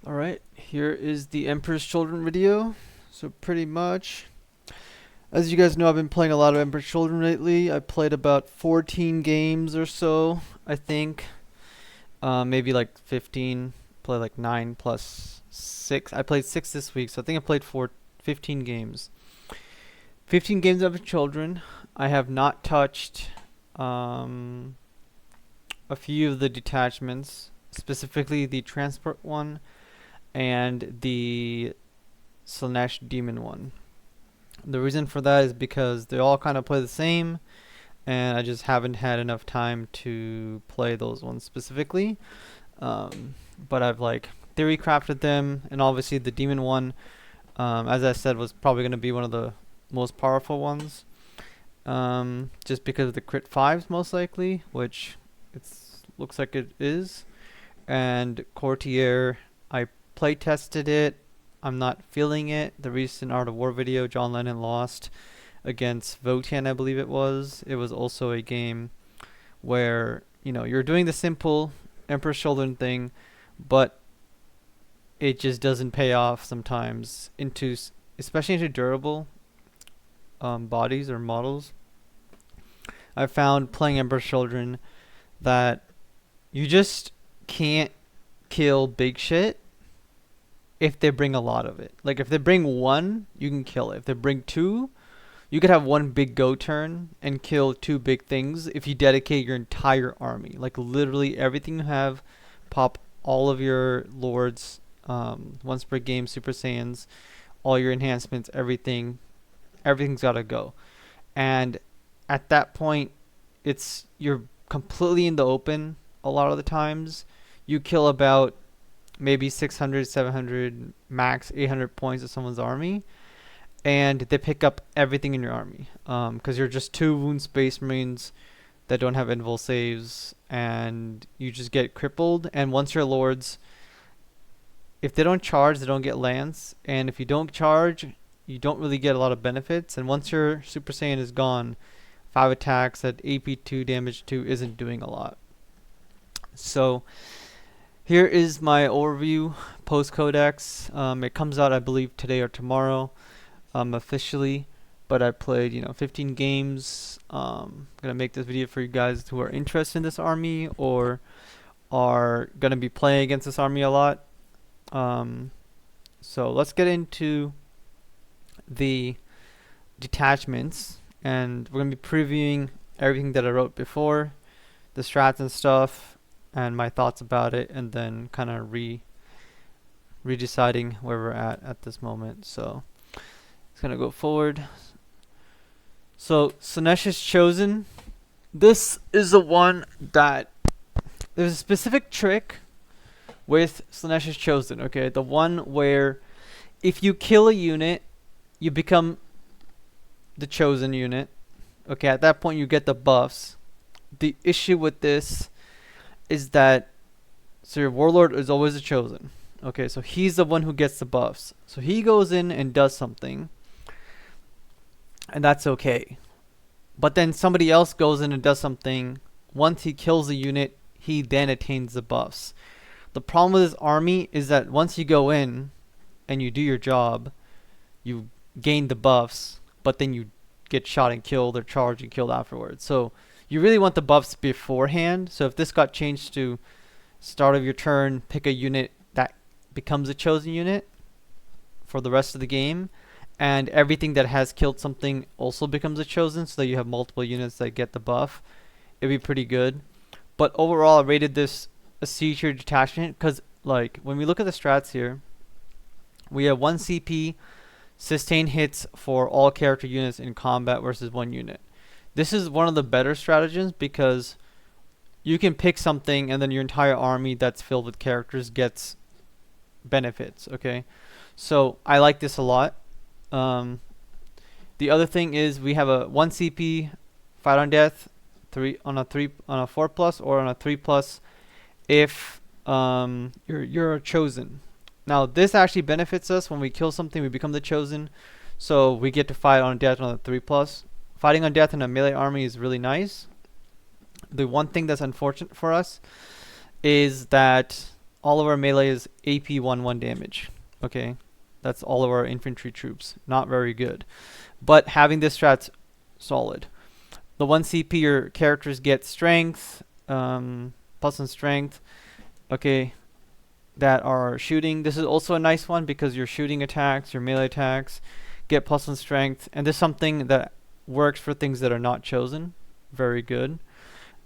Alright, here is the Emperor's Children video. So pretty much, as you guys know, I've been playing a lot of Emperor's Children lately. I played about 14 games or so, I think. Maybe like 15. Play like 9 plus 6. I played 6 this week, so I think I played 15 games. 15 games of Children. I have not touched a few of the detachments, specifically the transport one and the Slanesh demon one. The reason for that is because they all kind of play the same, and I just haven't had enough time to play those ones specifically. But I've like theory crafted them, and obviously the demon one, as I said, was probably going to be one of the most powerful ones. Just because of the crit 5s most likely, which looks like it is. And Courtier, I play tested it. I'm not feeling it. The recent Art of War video, John Lennon lost against Votian, I believe it was. It was also a game where, you know, you're doing the simple Emperor's Children thing, but it just doesn't pay off sometimes into, especially into durable bodies or models. I found playing Emperor's Children that you just can't kill big shit if they bring a lot of it. Like if they bring one, you can kill it. If they bring two, you could have one big go turn and kill two big things if you dedicate your entire army. Like literally everything you have, pop all of your lords, once per game, Super Saiyans, all your enhancements, everything's gotta go. And at that point, you're completely in the open a lot of the times. You kill about maybe 600, 700, max 800 points of someone's army, and they pick up everything in your army. Because you're just two wound space marines that don't have invul saves, and you just get crippled. And once your lords, if they don't charge, they don't get lance, and if you don't charge, you don't really get a lot of benefits. And once your Super Saiyan is gone, 5 attacks at AP2, damage 2 isn't doing a lot. So here is my overview post codex. It comes out, I believe, today or tomorrow, officially. But I played, 15 games. Gonna make this video for you guys who are interested in this army or are gonna be playing against this army a lot. So let's get into the detachments, and we're gonna be previewing everything that I wrote before, the strats and stuff, and my thoughts about it, and then kind of redeciding where we're at this moment. So it's gonna go forward. So Slaanesh Chosen. This is the one that there's a specific trick with Slaanesh Chosen. Okay, the one where if you kill a unit, you become the chosen unit. Okay, at that point you get the buffs. The issue with this is that your warlord is always a chosen. Okay, so he's the one who gets the buffs. So he goes in and does something, and that's okay. But then somebody else goes in and does something. Once he kills a unit, he then attains the buffs. The problem with this army is that once you go in and you do your job, you gain the buffs, but then you get shot and killed or charged and killed afterwards. So you really want the buffs beforehand. So if this got changed to start of your turn, pick a unit that becomes a chosen unit for the rest of the game, and everything that has killed something also becomes a chosen, so that you have multiple units that get the buff, it'd be pretty good. But overall, I rated this a C tier detachment because, like, when we look at the strats here, we have 1 CP, sustain hits for all character units in combat versus 1 unit. This is one of the better stratagems because you can pick something and then your entire army that's filled with characters gets benefits, okay? So I like this a lot. The other thing is we have a 1 CP, fight on death, 3 on a 4+ or on a 3+ if you're a chosen. Now this actually benefits us when we kill something, we become the chosen, so we get to fight on death on a 3+. Fighting on death in a melee army is really nice. The one thing that's unfortunate for us is that all of our melee is AP 1/1 damage. Okay, that's all of our infantry troops. Not very good, but having this strat's solid. The 1 CP your characters get strength, +1 strength. Okay, that are shooting. This is also a nice one because your shooting attacks, your melee attacks, get +1 strength, and this is something that works for things that are not chosen. Very good.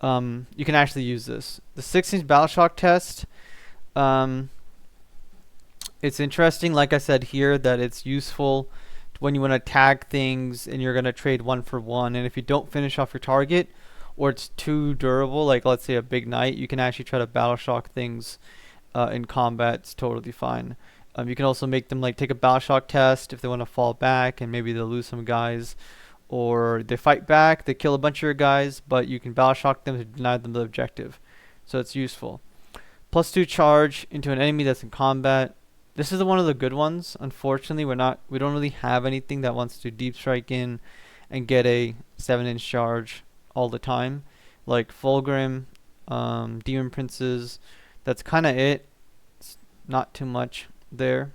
You can actually use this. The 6-inch battle shock test. It's interesting, like I said here, that it's useful when you want to tag things and you're going to trade 1-for-1. And if you don't finish off your target, or it's too durable, like let's say a big knight, you can actually try to battle shock things in combat. It's totally fine. You can also make them like take a battle shock test if they want to fall back and maybe they'll lose some guys, or they fight back, they kill a bunch of your guys, but you can battle shock them to deny them the objective. So it's useful. +2 charge into an enemy that's in combat. This is one of the good ones. Unfortunately, we don't really have anything that wants to deep strike in and get a 7-inch charge all the time, like Fulgrim, Demon Princes. That's kind of it. It's not too much there.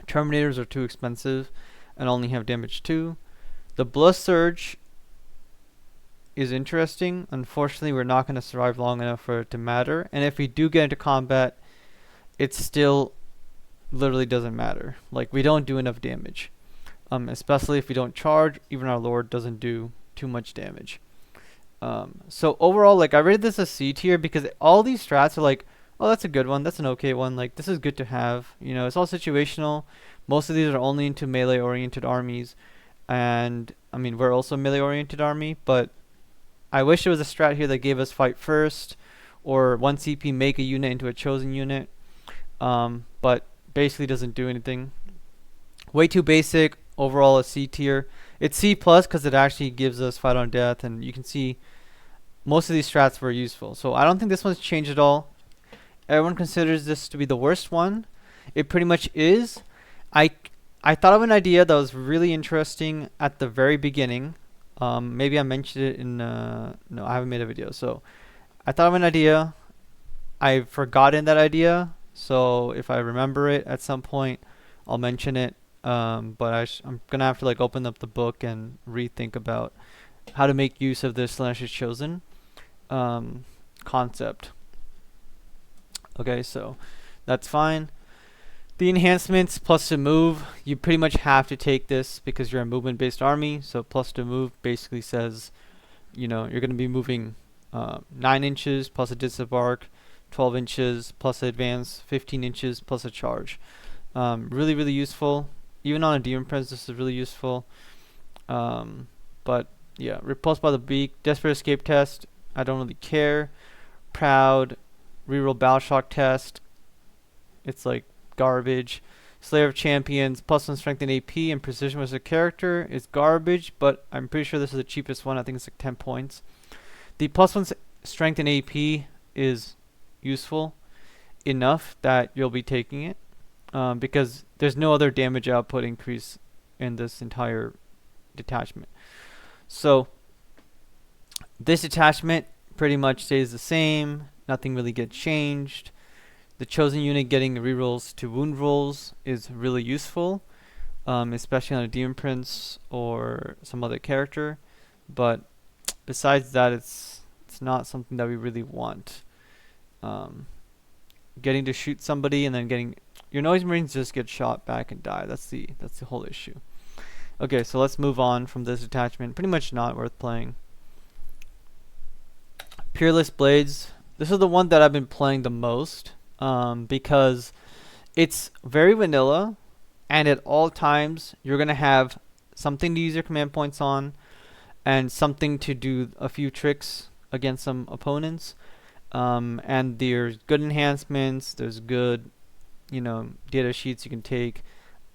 Terminators are too expensive and only have damage 2. The Blood Surge is interesting. Unfortunately, we're not going to survive long enough for it to matter. And if we do get into combat, it still literally doesn't matter. Like, we don't do enough damage. Especially if we don't charge. Even our Lord doesn't do too much damage. So overall, like, I rated this a C tier because all these strats are like, oh, that's a good one, that's an okay one, like, this is good to have. You know, it's all situational. Most of these are only into melee oriented armies, and I mean, we're also a melee oriented army, but I wish there was a strat here that gave us fight first, or 1 CP make a unit into a chosen unit, but basically doesn't do anything. Way too basic. Overall a C tier. It's C plus because it actually gives us fight on death, and you can see most of these strats were useful. So I don't think this one's changed at all. Everyone considers this to be the worst one. It pretty much is. I thought of an idea that was really interesting at the very beginning. Maybe I mentioned it in no, I haven't made a video. So I thought of an idea. I've forgotten that idea. So if I remember it at some point, I'll mention it. But I'm gonna have to like open up the book and rethink about how to make use of this Slash is Chosen concept. Okay, so that's fine. The enhancements plus to move, you pretty much have to take this because you're a movement based army. So plus to move basically says, you know, you're gonna be moving 9 inches plus a disembark, 12 inches plus advance, 15 inches plus a charge. Really, really useful. Even on a Demon Prince, this is really useful. But yeah, repulsed by the beak, desperate escape test, I don't really care. Proud, reroll battle shock test, it's like garbage. Slayer of Champions, +1 strength and AP and precision with a character is garbage, but I'm pretty sure this is the cheapest one. I think it's like 10 points. The +1 strength and AP is useful enough that you'll be taking it. Because there's no other damage output increase in this entire detachment. So this detachment pretty much stays the same. Nothing really gets changed. The chosen unit getting rerolls to wound rolls is really useful, especially on a Demon Prince or some other character. But besides that, it's not something that we really want. Getting to shoot somebody and then getting your noise marines just get shot back and die. That's the whole issue. Okay, so let's move on from this attachment. Pretty much not worth playing. Peerless Blades. This is the one that I've been playing the most because it's very vanilla, and at all times you're gonna have something to use your command points on and something to do a few tricks against some opponents. And there's good enhancements, there's good, you know, data sheets you can take,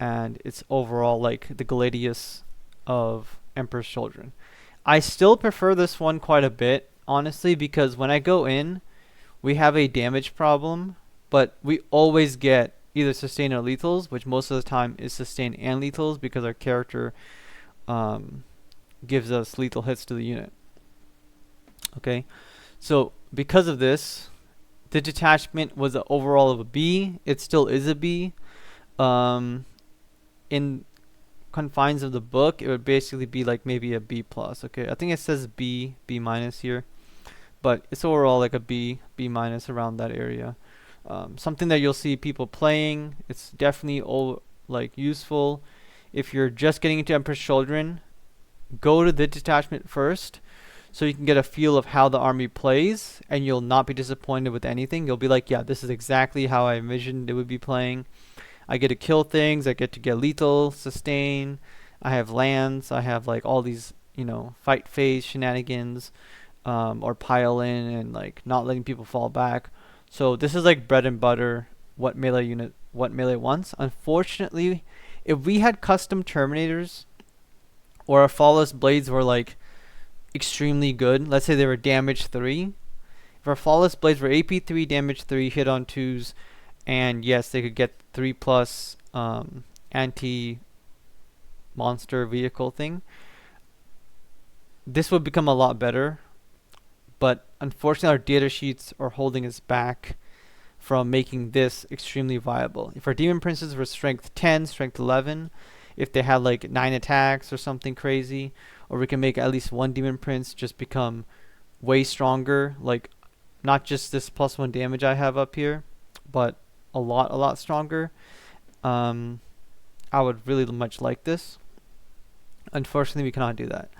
and it's overall like the Gladius of Emperor's Children. I still prefer this one quite a bit, honestly, because when I go in, we have a damage problem, but we always get either sustain or lethals, which most of the time is sustain and lethals because our character gives us lethal hits to the unit. Okay, so because of this, the detachment was an overall of a B. It still is a B. In confines of the book, it would basically be like maybe a B plus. Okay, I think it says B minus here, but it's overall like a B minus around that area. Something that you'll see people playing. It's definitely like useful if you're just getting into Emperor's Children. Go to the detachment first, so you can get a feel of how the army plays, and you'll not be disappointed with anything. You'll be like, yeah, this is exactly how I envisioned it would be playing. I get to kill things, I get to get lethal, sustain, I have lands, I have like all these, fight phase shenanigans, or pile in and like not letting people fall back. So this is like bread and butter, what melee wants. Unfortunately, if we had custom Terminators, or our Flawless Blades were like extremely good, let's say they were damage 3. If our Flawless Blades were AP 3, damage 3, hit on 2s, and yes, they could get 3+ anti-monster vehicle thing, this would become a lot better. But unfortunately, our data sheets are holding us back from making this extremely viable. If our Demon Princes were strength 10, strength 11, if they had like 9 attacks or something crazy, or we can make at least one Demon Prince just become way stronger, like not just this +1 damage I have up here, but a lot stronger. I would really much like this. Unfortunately, we cannot do that.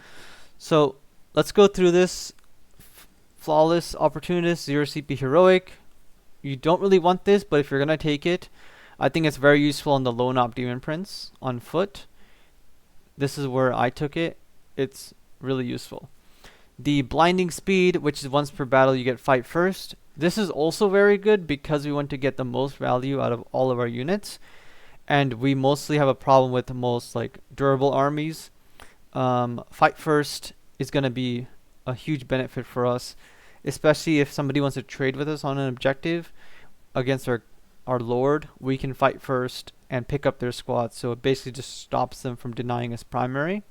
So let's go through this. Flawless Opportunist, 0 CP Heroic. You don't really want this, but if you're going to take it, I think it's very useful on the Lone Op Demon Prince on foot. This is where I took it. It's really useful. The Blinding Speed, which is once per battle you get fight first. This is also very good because we want to get the most value out of all of our units. And we mostly have a problem with the most like durable armies. Fight first is going to be a huge benefit for us, especially if somebody wants to trade with us on an objective against our Lord. We can fight first and pick up their squad, so it basically just stops them from denying us primary,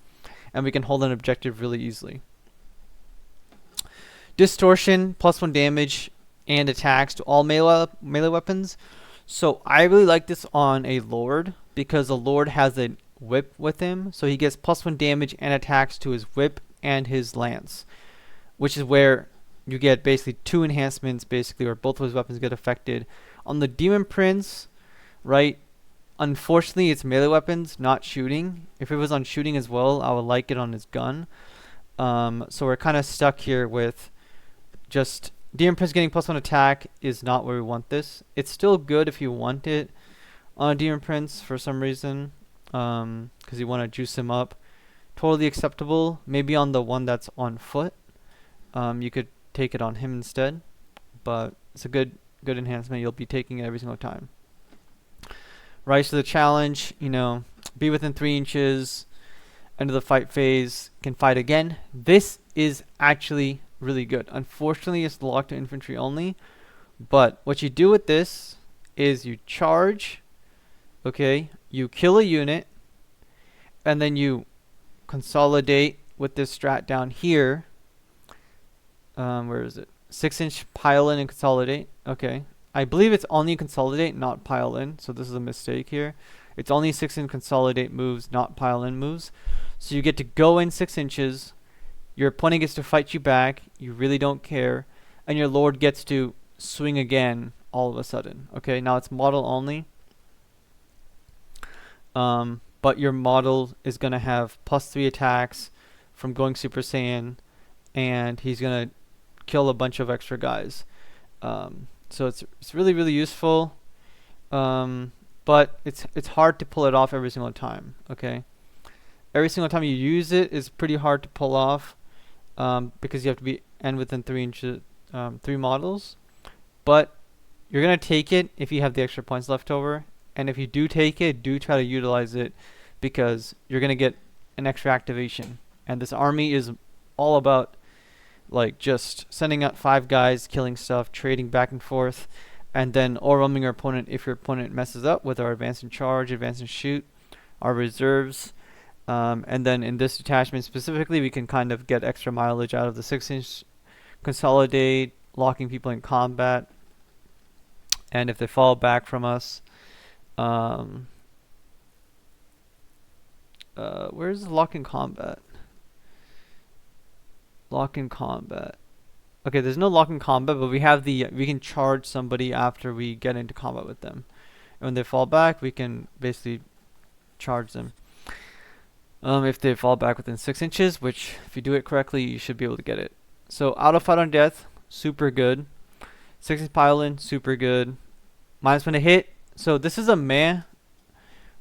and we can hold an objective really easily. Distortion, +1 damage and attacks to all melee weapons. So I really like this on a Lord because the Lord has a whip with him, so he gets +1 damage and attacks to his whip and his lance, which is where you get basically 2 enhancements, basically, or both of his weapons get affected. On the Demon Prince, right, unfortunately it's melee weapons, not shooting. If it was on shooting as well, I would like it on his gun. So we're kind of stuck here with just Demon Prince getting +1 attack is not where we want this. It's still good if you want it on a Demon Prince for some reason, because you want to juice him up. Totally acceptable. Maybe on the one that's on foot, you could take it on him instead, but it's a good enhancement. You'll be taking it every single time. Rise to the challenge, be within 3 inches, end of the fight phase, can fight again. This is actually really good. Unfortunately, it's locked to infantry only, but what you do with this is you charge, okay, you kill a unit, and then you consolidate with this strat down here. Where is it? 6-inch pile in and consolidate. Okay. I believe it's only consolidate, not pile in. So this is a mistake here. It's only 6-inch consolidate moves, not pile in moves. So you get to go in 6 inches. Your opponent gets to fight you back. You really don't care. And your Lord gets to swing again all of a sudden. Okay. Now it's model only. But your model is going to have +3 attacks from going Super Saiyan. And he's going to kill a bunch of extra guys. So it's really useful, but it's hard to pull it off every single time. Okay, every single time you use it is pretty hard to pull off, because you have to be within 3 inches, 3 models. But you're gonna take it if you have the extra points left over, and if you do take it, do try to utilize it because you're gonna get an extra activation. And this army is all about like just sending out 5 guys, killing stuff, trading back and forth, and then overwhelming your opponent if your opponent messes up with our advance and charge, advance and shoot, our reserves. And then in this detachment specifically, we can kind of get extra mileage out of the 6-inch consolidate, locking people in combat. And if they fall back from us, um, where's the lock in combat? Lock in combat. Okay, there's no lock in combat, but we have we can charge somebody after we get into combat with them. And when they fall back, we can basically charge them. If they fall back within 6 inches, which if you do it correctly, you should be able to get it. So auto fight on death, super good. 6 pile-in, super good. -1 to hit. So this is a meh,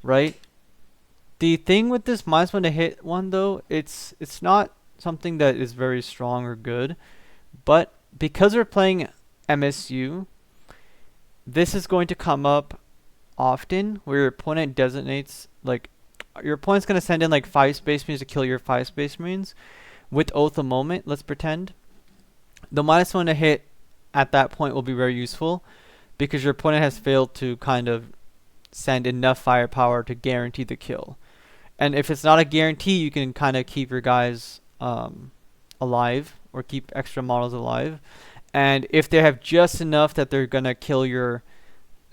right? The thing with this -1 to hit one though, it's not something that is very strong or good, but because we're playing MSU, this is going to come up often where your opponent designates, like, your opponent's going to send in like 5 Space Marines to kill your 5 Space Marines with Oath of Moment, let's pretend. The -1 to hit at that point will be very useful because your opponent has failed to kind of send enough firepower to guarantee the kill. And if it's not a guarantee, you can kind of keep your guys alive or keep extra models alive. And if they have just enough that they're going to kill your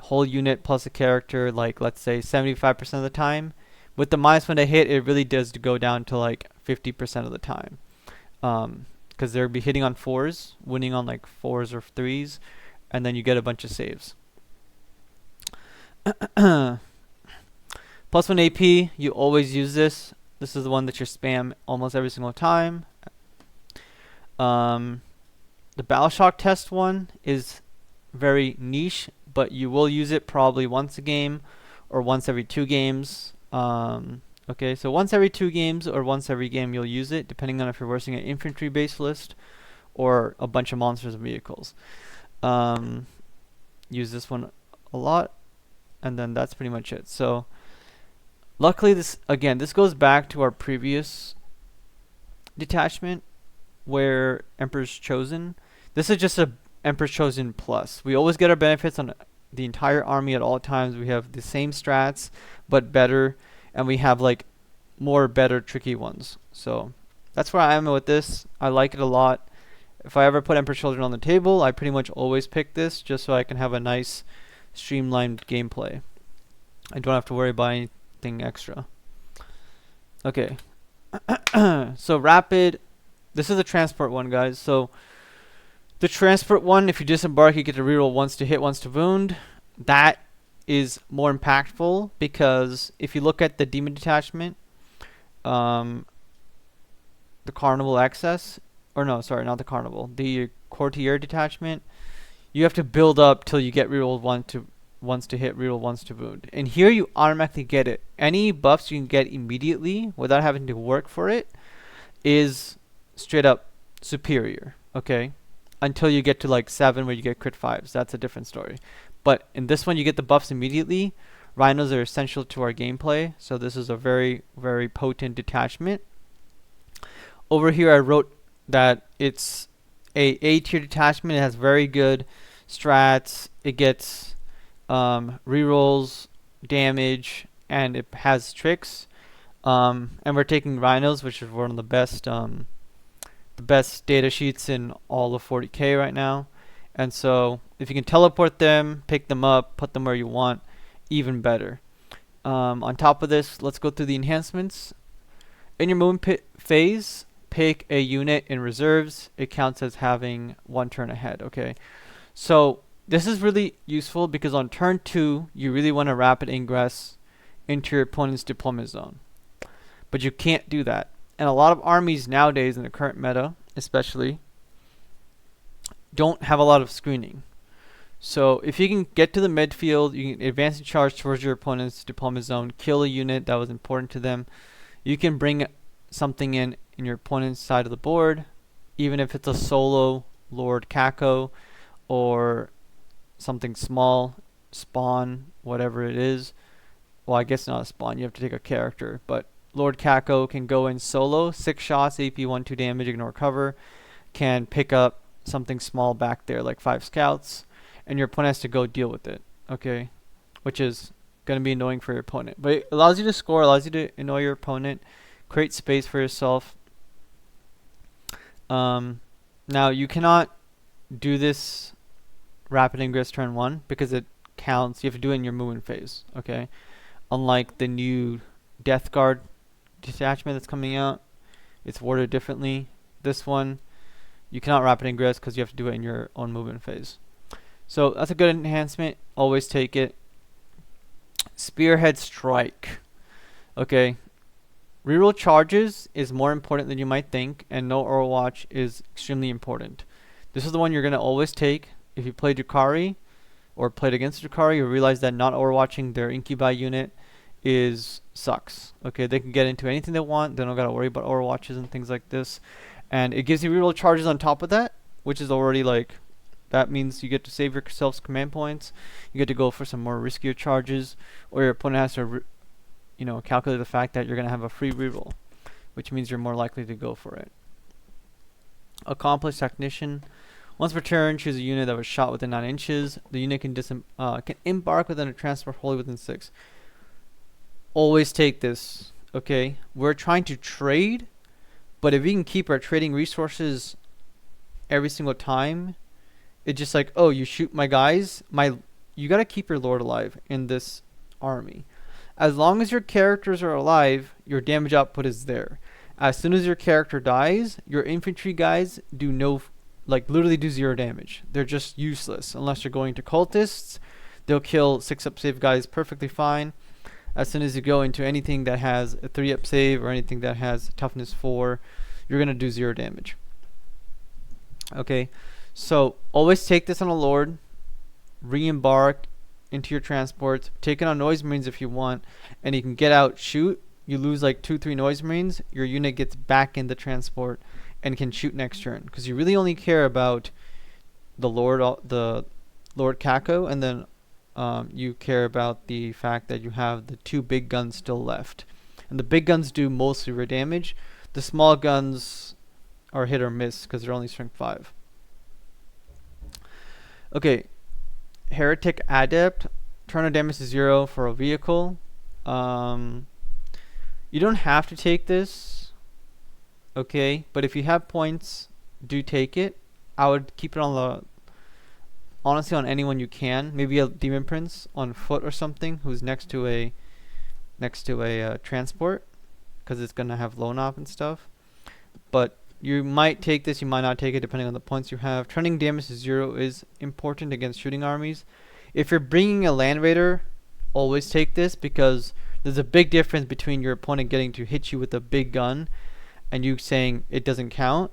whole unit plus a character, like let's say 75% of the time, with the -1 to hit, it really does go down to like 50% of the time. Because they'll be hitting on 4s, winning on like 4s or 3s, and then you get a bunch of saves. +1 AP, you always use this. This is the one that you spam almost every single time. The Battle Shock test one is very niche, but you will use it probably once a game or once every 2 games. Okay, so once every 2 games or once every game you'll use it, depending on if you're versing an infantry based list or a bunch of monsters and vehicles. Use this one a lot, and then that's pretty much it. So luckily, this goes back to our previous detachment where Emperor's Chosen. This is just a Emperor's Chosen plus. We always get our benefits on the entire army at all times. We have the same strats but better, and we have like more better tricky ones. So that's where I am with this. I like it a lot. If I ever put Emperor's Children on the table, I pretty much always pick this just so I can have a nice streamlined gameplay. I don't have to worry about anything extra. Okay. So rapid. This is the transport one, guys. So the transport one, if you disembark, you get to reroll once to hit, once to wound. That is more impactful because if you look at the demon detachment, the carnival excess, or no, sorry, not the carnival, the courtier detachment, you have to build up till you get reroll once to hit, reroll once to wound. And here you automatically get it. Any buffs you can get immediately without having to work for it is straight up superior, okay? Until you get to like 7 where you get crit 5s. That's a different story. But in this one you get the buffs immediately. Rhinos are essential to our gameplay, so this is a very, very potent detachment. Over here I wrote that it's a A-tier detachment. It has very good strats. It gets rerolls, damage, and it has tricks. And we're taking Rhinos, which is one of the best data sheets in all of 40k right now. And so if you can teleport them, pick them up, put them where you want, even better. On top of this, let's go through the enhancements. In your movement phase, pick a unit in reserves. It counts as having 1 turn ahead, okay? So this is really useful because on turn 2, you really want to rapid ingress into your opponent's deployment zone. But you can't do that. And a lot of armies nowadays, in the current meta especially, don't have a lot of screening. So if you can get to the midfield, you can advance and charge towards your opponent's deployment zone, kill a unit that was important to them, you can bring something in your opponent's side of the board, even if it's a solo Lord Kako or something small, spawn, whatever it is. Well, I guess not a spawn, you have to take a character, but Lord Kako can go in solo, 6 shots, AP 1-2 damage, ignore cover, can pick up something small back there like 5 scouts, and your opponent has to go deal with it, okay? Which is going to be annoying for your opponent. But it allows you to score, allows you to annoy your opponent, create space for yourself. Now, you cannot do this rapid ingress turn 1 because it counts. You have to do it in your movement phase. Okay, unlike the new Death Guard detachment that's coming out, it's worded differently. This one, you cannot rapid ingress because you have to do it in your own movement phase. So that's a good enhancement. Always take it. Spearhead Strike. Okay. Reroll charges is more important than you might think, and no Overwatch is extremely important. This is the one you're going to always take. If you played Drukhari or played against Drukhari, you realize that not overwatching their Incubi unit sucks. Okay, they can get into anything they want. They don't got to worry about overwatches and things like this. And it gives you reroll charges on top of that, which is already like, that means you get to save yourselves command points. You get to go for some more riskier charges, or your opponent has to calculate the fact that you're going to have a free reroll, which means you're more likely to go for it. Accomplished Technician. Once per turn, choose a unit that was shot within 9 inches. The unit can embark within a transport wholly within 6. Always take this, okay? We're trying to trade, but if we can keep our trading resources every single time, it's just like, oh, you shoot my guys, you gotta keep your lord alive in this army. As long as your characters are alive, your damage output is there. As soon as your character dies, your infantry guys literally do 0 damage. They're just useless unless you're going to cultists. They'll kill 6-up save guys perfectly fine. As soon as you go into anything that has a 3-up save or anything that has toughness 4, you're gonna do 0 damage. Okay, so always take this on a lord. Re-embark into your transports. Take it on noise marines if you want, and you can get out, shoot. You lose like 2-3 noise marines. Your unit gets back in the transport and can shoot next turn, because you really only care about the Lord Kako, and then you care about the fact that you have the 2 big guns still left, and the big guns do most of your damage. The small guns are hit or miss because they're only strength 5. Okay, Heretic Adept. Turn on damage to 0 for a vehicle. You don't have to take this, okay, but if you have points, do take it. I would keep it on honestly on anyone you can. Maybe a demon prince on foot or something who's next to a transport, because it's gonna have loan op and stuff. But you might take this, you might not take it, depending on the points you have. Turning damage to 0 is important against shooting armies. If you're bringing a land raider, always take this, because there's a big difference between your opponent getting to hit you with a big gun and you saying it doesn't count,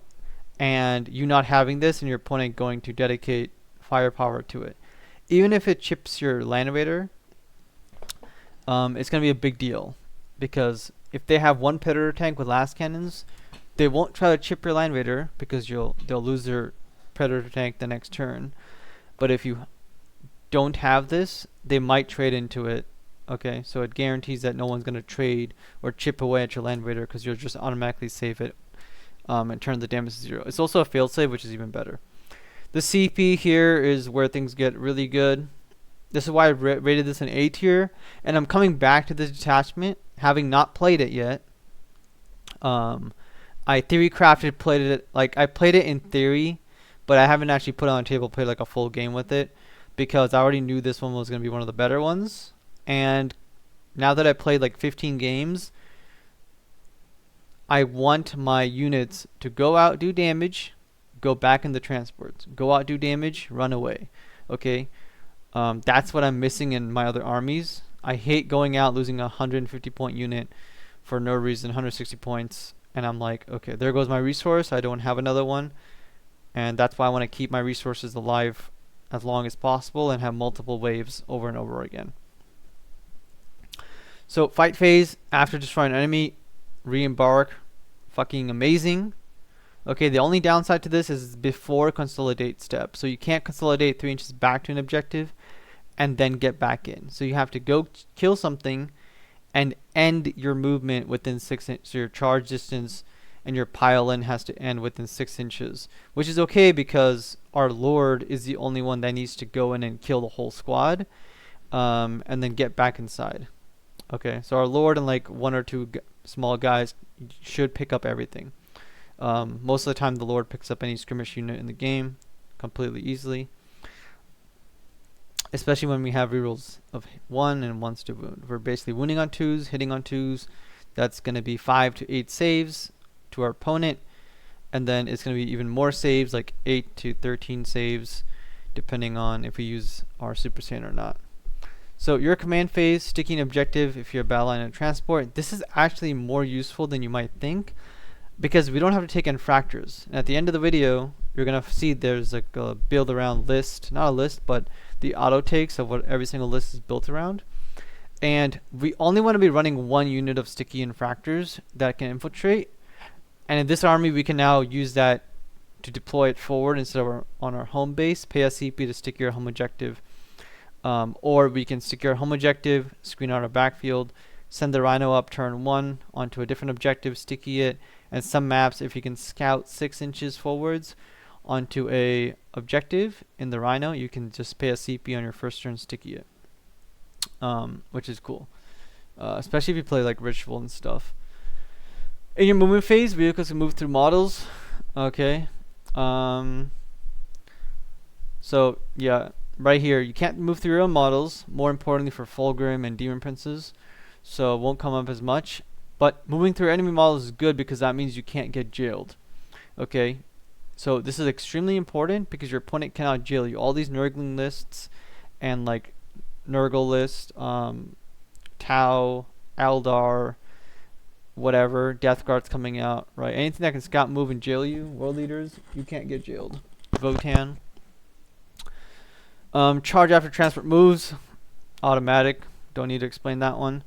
and you not having this and your opponent going to dedicate firepower to it. Even if it chips your land raider, it's going to be a big deal, because if they have 1 predator tank with last cannons, they won't try to chip your land raider because they'll lose their predator tank the next turn. But if you don't have this, they might trade into it. Okay, so it guarantees that no one's going to trade or chip away at your land raider, because you'll just automatically save it and turn the damage to 0. It's also a failsafe, which is even better. The CP here is where things get really good. This is why I rated this an A tier, and I'm coming back to this detachment, having not played it yet. I theory crafted, played it, I played it in theory, but I haven't actually put it on the table, played like a full game with it, because I already knew this one was going to be one of the better ones. And now that I played like 15 games, I want my units to go out, do damage, go back in the transports, go out, do damage, run away. Okay, that's what I'm missing in my other armies. I hate going out, losing a 150 point unit for no reason, 160 points, and I'm like, okay, there goes my resource. I don't have another one, and that's why I want to keep my resources alive as long as possible and have multiple waves over and over again. So fight phase, after destroying an enemy, re-embark, fucking amazing. Okay, the only downside to this is before consolidate step. So you can't consolidate 3 inches back to an objective and then get back in. So you have to go kill something and end your movement within 6 inches. So your charge distance and your pile in has to end within 6 inches, which is okay because our lord is the only one that needs to go in and kill the whole squad, and then get back inside. Okay, so our lord and like 1 or 2 small guys should pick up everything. Most of the time the lord picks up any skirmish unit in the game completely easily. especially when we have rerolls of 1 and 1s to wound. We're basically wounding on 2s, hitting on 2s. That's going to be 5 to 8 saves to our opponent, and then it's going to be even more saves, like 8 to 13 saves, depending on if we use our Super Saiyan or not. So your command phase, sticking objective if you're a battle line and transport, this is actually more useful than you might think, because we don't have to take infractors. And at the end of the video, you're going to see there's like a build around list, not a list, but the auto takes of what every single list is built around. And we only want to be running 1 unit of sticky infractors that can infiltrate. And in this army, we can now use that to deploy it forward instead of on our home base, pay a CP to stick your home objective. Or we can secure home objective, screen out our backfield, send the Rhino up turn 1 onto a different objective, sticky it, and some maps, if you can scout 6 inches forwards onto a objective in the Rhino, you can just pay a CP on your first turn, sticky it, which is cool, especially if you play like Ritual and stuff. In your movement phase, vehicles can move through models. Okay, so yeah, right here, you can't move through your own models, more importantly for Fulgrim and Demon Princes, so it won't come up as much. But moving through enemy models is good because that means you can't get jailed. Okay, so this is extremely important because your opponent cannot jail you. All these Nurgling lists and like Nurgle list, Tau, Aldar, whatever, Death Guard's coming out, right? Anything that can scout, move, and jail you, world leaders, you can't get jailed. Votan. Charge after transport moves, automatic. Don't need to explain that one.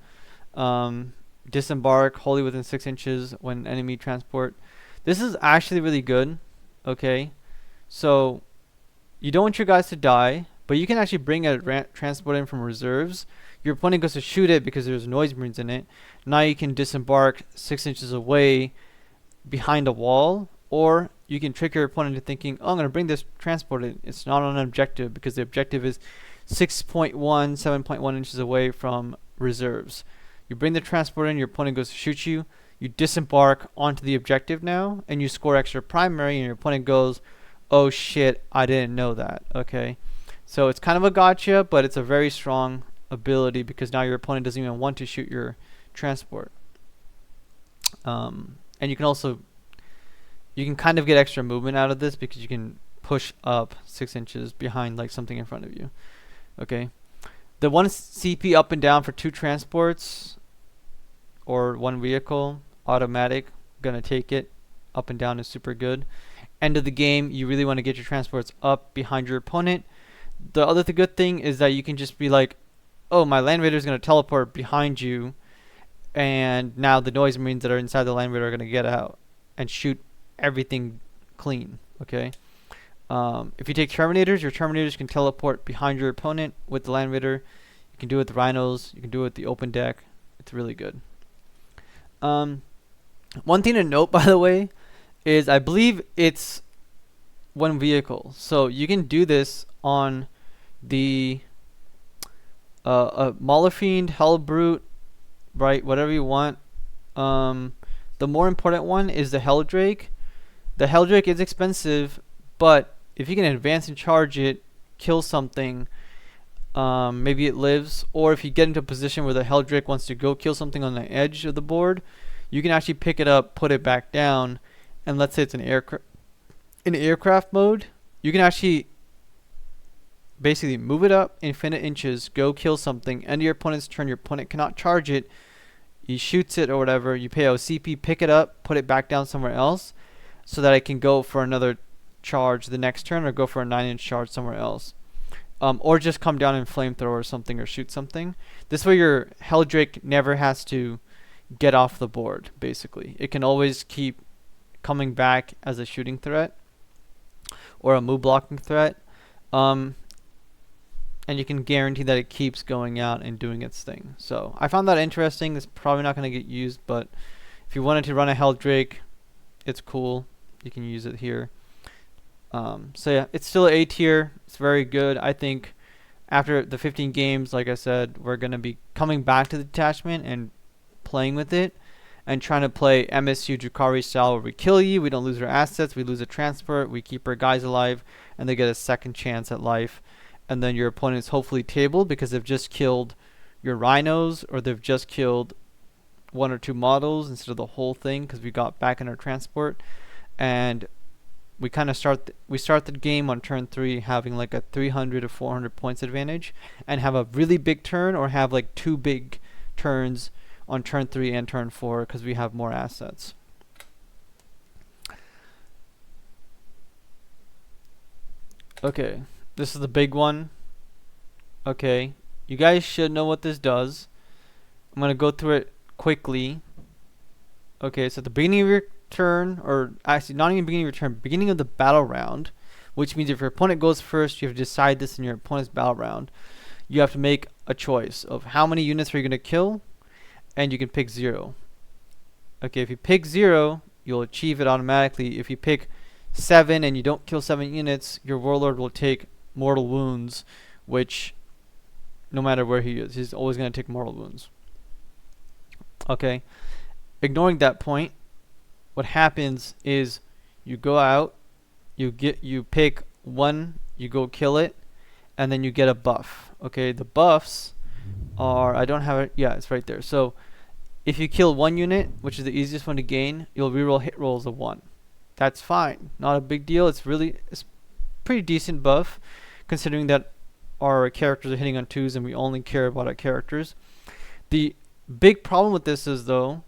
Disembark wholly within 6 inches when enemy transport. This is actually really good. Okay, so you don't want your guys to die, but you can actually bring a transport in from reserves. Your opponent goes to shoot it because there's noise marines in it. Now you can disembark 6 inches away behind a wall, or you can trick your opponent into thinking, oh, I'm going to bring this transport in. It's not on an objective because the objective is 6.1, 7.1 inches away from reserves. You bring the transport in, your opponent goes to shoot you. You disembark onto the objective now, and you score extra primary, and your opponent goes, oh shit, I didn't know that. Okay, so it's kind of a gotcha, but it's a very strong ability because now your opponent doesn't even want to shoot your transport. And you can also, you can kind of get extra movement out of this because you can push up 6 inches behind like something in front of you. Okay, the 1 CP up and down for 2 transports or 1 vehicle, automatic, gonna take it. Up and down is super good. End of the game, you really want to get your transports up behind your opponent. The other good thing is that you can just be like, oh, my Land Raider is going to teleport behind you, and now the noise marines that are inside the Land Raider are going to get out and shoot everything clean. Okay, if you take Terminators, your Terminators can teleport behind your opponent with the Land Raider. You can do it with the Rhinos, you can do it with the open deck. It's really good. One thing to note, by the way, is I believe it's 1 vehicle. So you can do this on the Mauler Fiend, Hell Brute, right? Whatever you want. The more important one is the Hell Drake. The Hell Drake is expensive, but if you can advance and charge it, kill something, maybe it lives, or if you get into a position where the Hell Drake wants to go kill something on the edge of the board, you can actually pick it up, put it back down, and let's say it's an aircraft mode, you can actually basically move it up infinite inches, go kill something, end your opponent's turn, your opponent cannot charge it, he shoots it or whatever, you pay OCP, pick it up, put it back down somewhere else, so that I can go for another charge the next turn, or go for a 9-inch charge somewhere else. Or just come down and flamethrower or something, or shoot something. This way your Hell Drake never has to get off the board, basically. It can always keep coming back as a shooting threat or a move blocking threat. And you can guarantee that it keeps going out and doing its thing. So I found that interesting. It's probably not going to get used, but if you wanted to run a Hell Drake, it's cool. You can use it here. So yeah, it's still A tier. It's very good. I think after the 15 games, like I said, we're going to be coming back to the detachment and playing with it and trying to play MSU Drukhari style, where we kill you, we don't lose our assets, we lose a transport, we keep our guys alive, and they get a second chance at life. and then your opponent's hopefully tabled because they've just killed your rhinos, or they've just killed one or two models instead of the whole thing because we got back in our transport. And we kind of start the game on turn 3 having like a 300 to 400 points advantage, and have a really big turn, or have like 2 big turns on turn 3 and turn 4 because we have more assets. Okay, this is the big one. Okay, you guys should know what this does. I'm going to go through it quickly. Okay, so at the beginning of your turn, or actually not even beginning of your turn, beginning of the battle round, which means if your opponent goes first, you have to decide this in your opponent's battle round. You have to make a choice of how many units are you going to kill, and you can pick 0. Okay, if you pick 0, you'll achieve it automatically. If you pick 7 and you don't kill 7 units, your warlord will take mortal wounds, which no matter where he is, he's always going to take mortal wounds. Okay, ignoring that point, what happens is you go out, you pick 1, you go kill it, and then you get a buff. Okay, the buffs are, I don't have it, yeah, it's right there. So if you kill 1 unit, which is the easiest one to gain, you'll reroll hit rolls of 1. That's fine, not a big deal. It's pretty decent buff considering that our characters are hitting on 2s and we only care about our characters. The big problem with this is though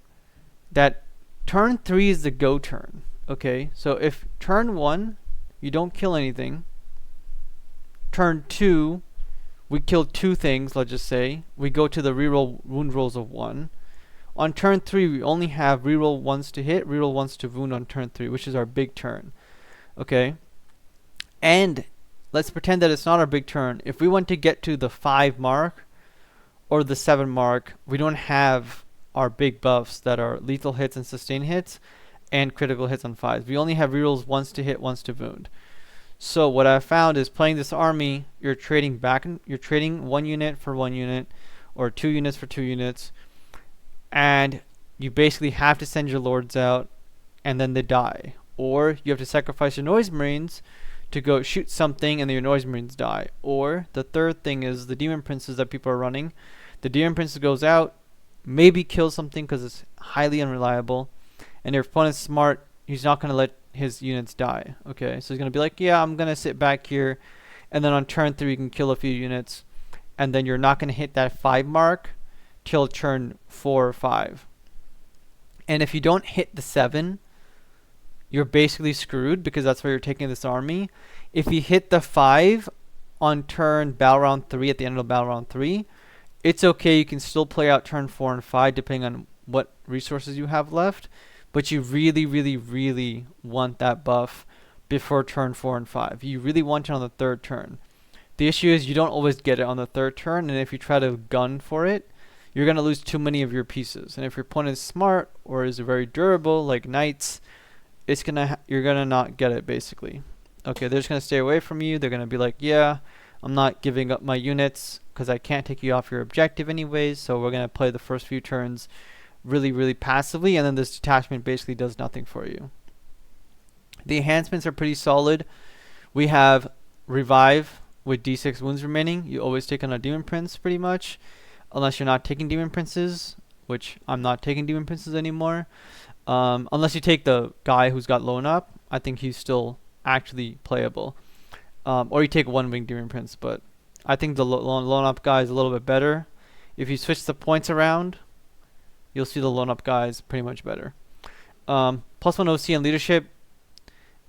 that turn 3 is the go turn. Okay, so if turn 1 you don't kill anything, turn 2 we kill 2 things, let's just say, we go to the reroll wound rolls of 1. On turn 3 we only have reroll 1s to hit, reroll 1s to wound on turn 3, which is our big turn. Okay, and let's pretend that it's not our big turn. If we want to get to the 5 mark or the 7 mark, we don't have our big buffs that are lethal hits and sustain hits and critical hits on 5s. We only have rerolls 1s to hit, 1s to wound. So what I found is playing this army, you're trading 1 unit for 1 unit, or 2 units for 2 units, and you basically have to send your lords out and then they die. Or you have to sacrifice your noise marines to go shoot something and then your noise marines die. Or the third thing is the demon princes that people are running. The demon prince goes out, maybe kills something because it's highly unreliable, and if your opponent's smart, he's not going to let his units die. Okay, so he's going to be like, yeah, I'm going to sit back here, and then on turn 3 you can kill a few units, and then you're not going to hit that 5 mark till turn 4 or 5. And if you don't hit the 7, you're basically screwed because that's where you're taking this army. If you hit the 5 on turn battle round 3, at the end of battle round 3, it's okay, you can still play out turn 4 and 5 depending on what resources you have left, but you really, really, really want that buff before turn 4 and 5. You really want it on the 3rd turn. The issue is you don't always get it on the 3rd turn, and if you try to gun for it, you're going to lose too many of your pieces. And if your opponent is smart or is very durable, like knights, you're going to not get it, basically. Okay, they're just going to stay away from you. They're going to be like, yeah, I'm not giving up my units because I can't take you off your objective anyways, so we're going to play the first few turns really, really passively, and then this detachment basically does nothing for you. The enhancements are pretty solid. We have Revive with D6 wounds remaining. You always take on a Demon Prince pretty much, unless you're not taking Demon Princes, which I'm not taking Demon Princes anymore. Unless you take the guy who's got Lone Up, I think he's still actually playable. Or you take One Wing Demon Prince, but I think the Lone Up guy is a little bit better. If you switch the points around, you'll see the Lone Up guy is pretty much better. +1 OC and leadership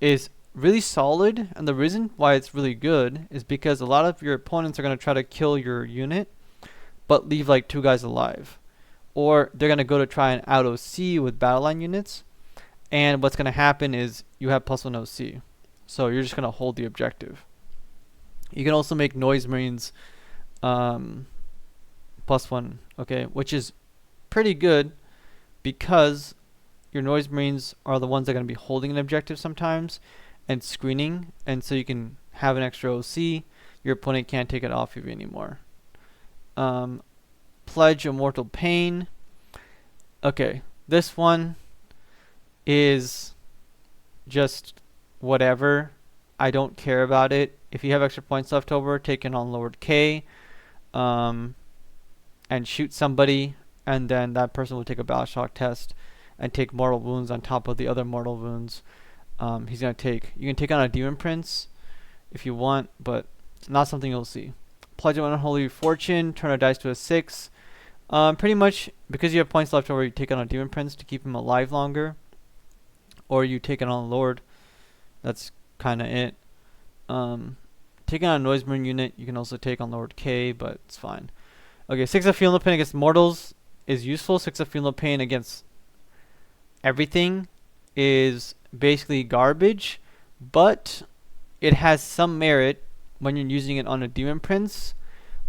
is really solid, and the reason why it's really good is because a lot of your opponents are going to try to kill your unit but leave like 2 guys alive, or they're going to go to try and out OC with battle line units, and what's going to happen is you have +1 OC, so you're just going to hold the objective. You can also make noise marines +1, okay, which is pretty good because your noise marines are the ones that are going to be holding an objective sometimes and screening, and so you can have an extra OC. Your opponent can't take it off of you anymore. Pledge Immortal Pain. Okay, this one is just whatever. I don't care about it. If you have extra points left over, take it on Lord K, and shoot somebody, and then that person will take a battle shock test and take mortal wounds on top of the other mortal wounds he's gonna take. You can take on a demon prince if you want, but it's not something you'll see. Pledge of Unholy Fortune, turn a dice to a 6. Pretty much because you have points left over, you take on a demon prince to keep him alive longer, or you take it on a lord. That's kind of it. Taking on a noise marine unit, you can also take on Lord K, but it's fine. Okay, 6 of Feel No Pain against mortals is useful. 6 of Feel No Pain against everything is basically garbage, but it has some merit when you're using it on a demon prince,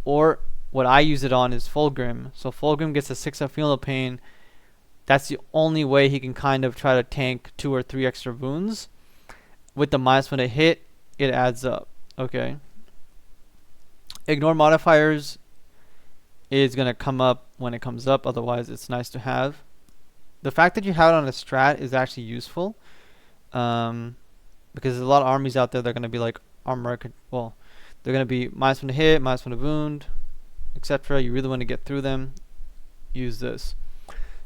or what I use it on is Fulgrim. So Fulgrim gets a 6 of Feel No Pain. That's the only way he can kind of try to tank 2 or 3 extra wounds. With the -1 to hit, it adds up. Okay. Ignore modifiers is going to come up when it comes up. Otherwise, it's nice to have. The fact that you have it on a strat is actually useful. Because there's a lot of armies out there that are going to be like armor. Well, they're going to be -1 to hit, -1 to wound, etc. You really want to get through them. Use this.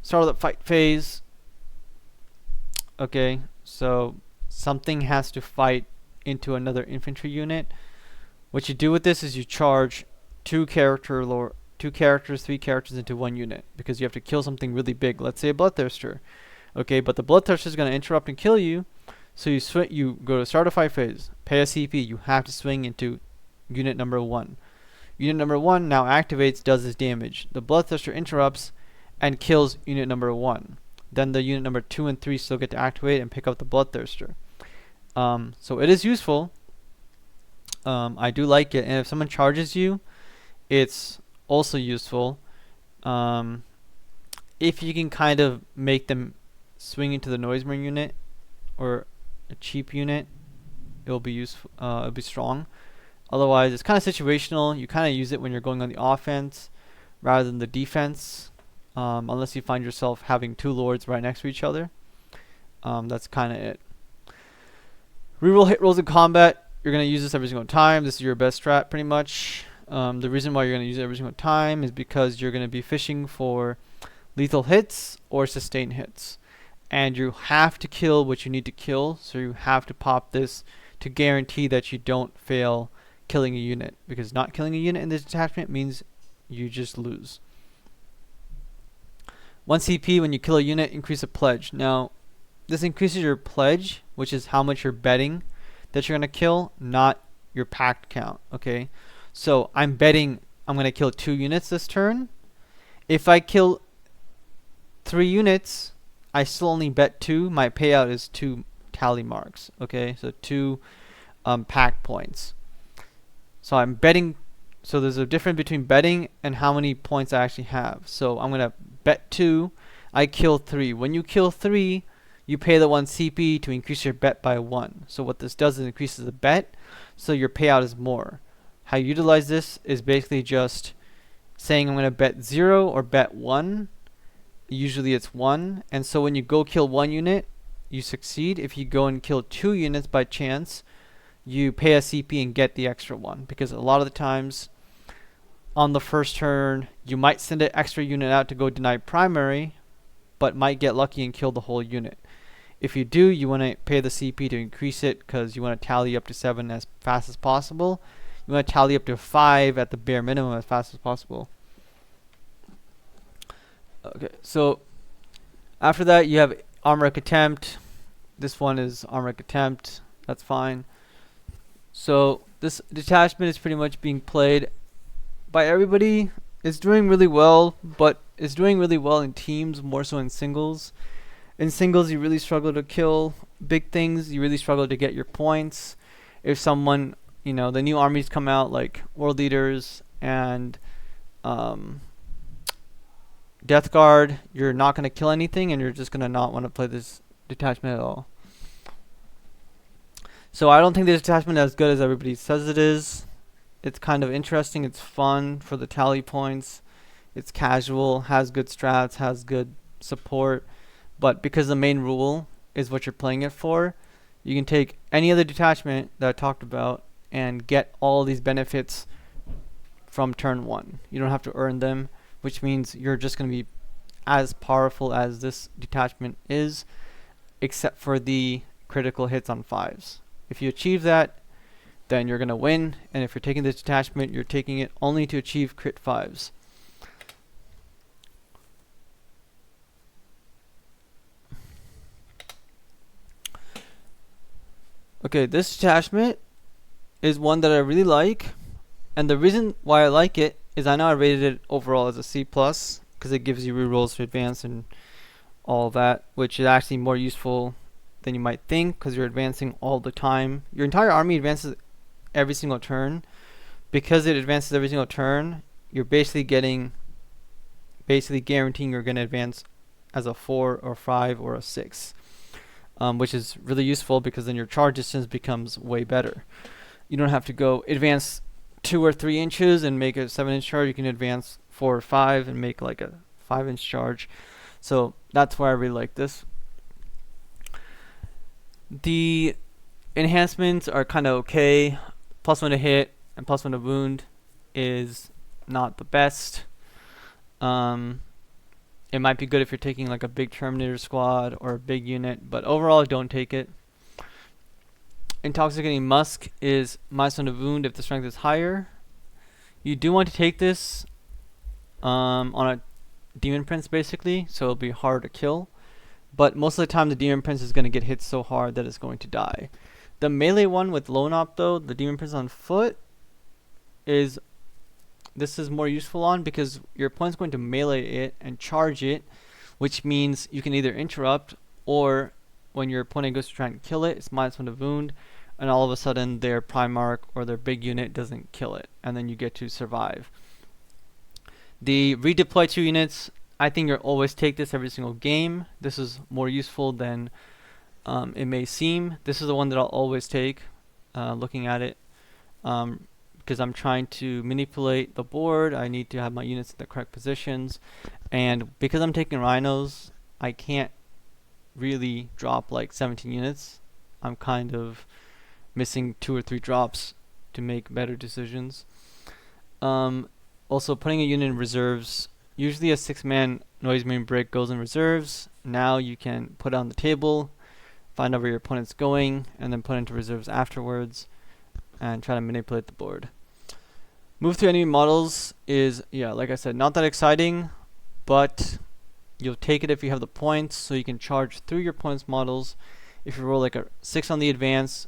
Start of the fight phase. Okay, so something has to fight into another infantry unit. What you do with this is you charge 2 characters, 3 characters into 1 unit, because you have to kill something really big. Let's say a bloodthirster. Okay, but the bloodthirster is going to interrupt and kill you. So you go to start a fight phase, pay a CP. You have to swing into unit number 1. Unit number 1 now activates, does this damage. The bloodthirster interrupts and kills unit number 1. Then the unit number 2 and 3 still get to activate and pick up the bloodthirster. So it is useful. I do like it, and if someone charges you, it's also useful. If you can kind of make them swing into the noise marine unit or a cheap unit, it'll be useful. It'll be strong. Otherwise, it's kind of situational. You kind of use it when you're going on the offense rather than the defense, unless you find yourself having 2 lords right next to each other. That's kind of it. Reroll hit rolls in combat. You're going to use this every single time. This is your best strat pretty much. The reason why you're going to use it every single time is because you're going to be fishing for lethal hits or sustained hits. And you have to kill what you need to kill, so you have to pop this to guarantee that you don't fail killing a unit. Because not killing a unit in this detachment means you just lose. 1 CP when you kill a unit, increase a pledge. Now, this increases your pledge, which is how much you're betting that you're going to kill, not your pact count. Okay, so I'm betting I'm going to kill 2 units this turn. If I kill 3 units, I still only bet 2. My payout is 2 tally marks. Okay, so 2 pact points. So I'm betting. So there's a difference between betting and how many points I actually have. So I'm going to bet 2. I kill 3. When you kill 3, you pay the 1 CP to increase your bet by 1. So what this does is increases the bet, so your payout is more. How you utilize this is basically just saying I'm going to bet 0 or bet 1. Usually it's 1. And so when you go kill 1 unit, you succeed. If you go and kill 2 units by chance, you pay a CP and get the extra 1. Because a lot of the times on the first turn, you might send an extra unit out to go deny primary, but might get lucky and kill the whole unit. If you do, you want to pay the CP to increase it, because you want to tally up to 7 as fast as possible. You want to tally up to 5 at the bare minimum as fast as possible. Okay, so after that you have Armoric Attempt. This one is Armoric Attempt. That's fine. So this detachment is pretty much being played by everybody. It's doing really well, but it's doing really well in teams, more so in singles. In singles, you really struggle to kill big things. You really struggle to get your points. If someone, the new armies come out like World Leaders and Death Guard, you're not going to kill anything, and you're just going to not want to play this detachment at all. So I don't think this detachment is as good as everybody says it is. It's kind of interesting. It's fun for the tally points. It's casual, has good strats, has good support. But because the main rule is what you're playing it for, You can take any other detachment that I talked about and get all these benefits from turn 1. You don't have to earn them, which means you're just going to be as powerful as this detachment is, except for the critical hits on 5s. If you achieve that, then you're going to win, and if you're taking this detachment, you're taking it only to achieve crit 5s. Okay, this detachment is one that I really like, and the reason why I like it is I know I rated it overall as a C+, because it gives you rerolls to advance and all that, which is actually more useful than you might think, because you're advancing all the time. Your entire army advances every single turn. Because it advances every single turn, you're basically guaranteeing you're going to advance as a 4 or 5 or a 6. Which is really useful because then your charge distance becomes way better. You don't have to go advance 2 or 3 inches and make a 7-inch charge. You can advance 4 or 5 and make like a 5-inch charge. So that's why I really like this. The enhancements are kind of okay. +1 to hit and +1 to wound is not the best. It might be good if you're taking like a big Terminator squad or a big unit, but overall don't take it. Intoxicating Musk is -1 to wound if the strength is higher. You do want to take this on a Demon Prince basically, so it'll be hard to kill. But most of the time the Demon Prince is going to get hit so hard that it's going to die. The melee one with Lone Op though, the Demon Prince on foot, this is more useful on because your opponent's going to melee it and charge it, which means you can either interrupt, or when your opponent goes to try and kill it, it's -1 to wound, and all of a sudden their Primarch or their big unit doesn't kill it, and then you get to survive. The redeploy 2 units, I think you'll always take this every single game. This is more useful than it may seem. This is the one that I'll always take, looking at it. Because I'm trying to manipulate the board, I need to have my units in the correct positions, and because I'm taking rhinos, I can't really drop like 17 units. I'm kind of missing 2 or 3 drops to make better decisions. Also, putting a unit in reserves, usually a 6-man noise marine brick goes in reserves. Now you can put it on the table, find out where your opponent's going, and then put it into reserves afterwards and try to manipulate the board. Move through enemy models is, yeah, like I said, not that exciting, but you'll take it if you have the points, so you can charge through your opponent's models. If you roll like a 6 on the advance,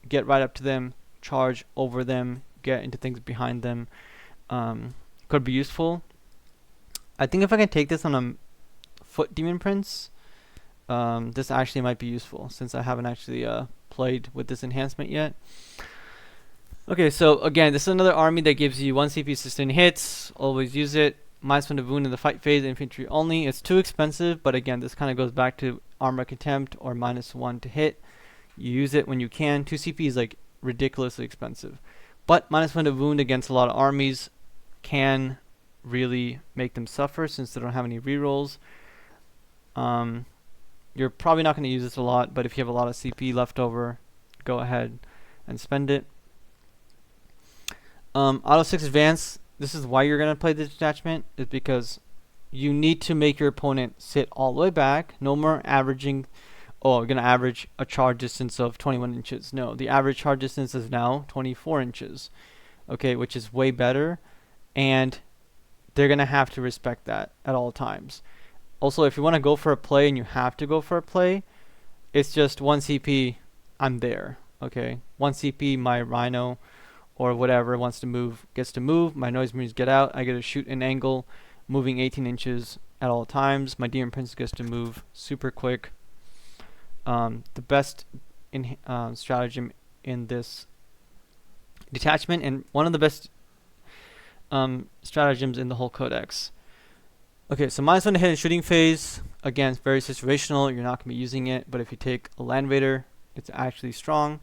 get right up to them, charge over them, get into things behind them. Could be useful. I think if I can take this on a foot Demon Prince, this actually might be useful since I haven't actually played with this enhancement yet. Okay, so again, this is another army that gives you 1 CP sustained hits. Always use it. -1 to wound in the fight phase, infantry only. It's too expensive, but again, this kind of goes back to armor contempt or -1 to hit. You use it when you can. 2 CP is like ridiculously expensive, but -1 to wound against a lot of armies can really make them suffer since they don't have any rerolls. You're probably not going to use this a lot, but if you have a lot of CP left over, go ahead and spend it. Auto 6 advance, this is why you're going to play this detachment, is because you need to make your opponent sit all the way back. No more averaging, oh, we're going to average a charge distance of 21 inches. No, the average charge distance is now 24 inches, okay, which is way better, and they're going to have to respect that at all times. Also, if you want to go for a play and you have to go for a play, it's just 1 CP, I'm there, okay? 1 CP, my Rhino or whatever wants to move, gets to move. My Noise Marines get out. I get to shoot an angle, moving 18 inches at all times. My Demon Prince gets to move super quick. The best stratagem in this detachment, and one of the best stratagems in the whole codex. Okay, so -1 to hit in shooting phase. Again, it's very situational. You're not going to be using it, but if you take a Land Raider, it's actually strong.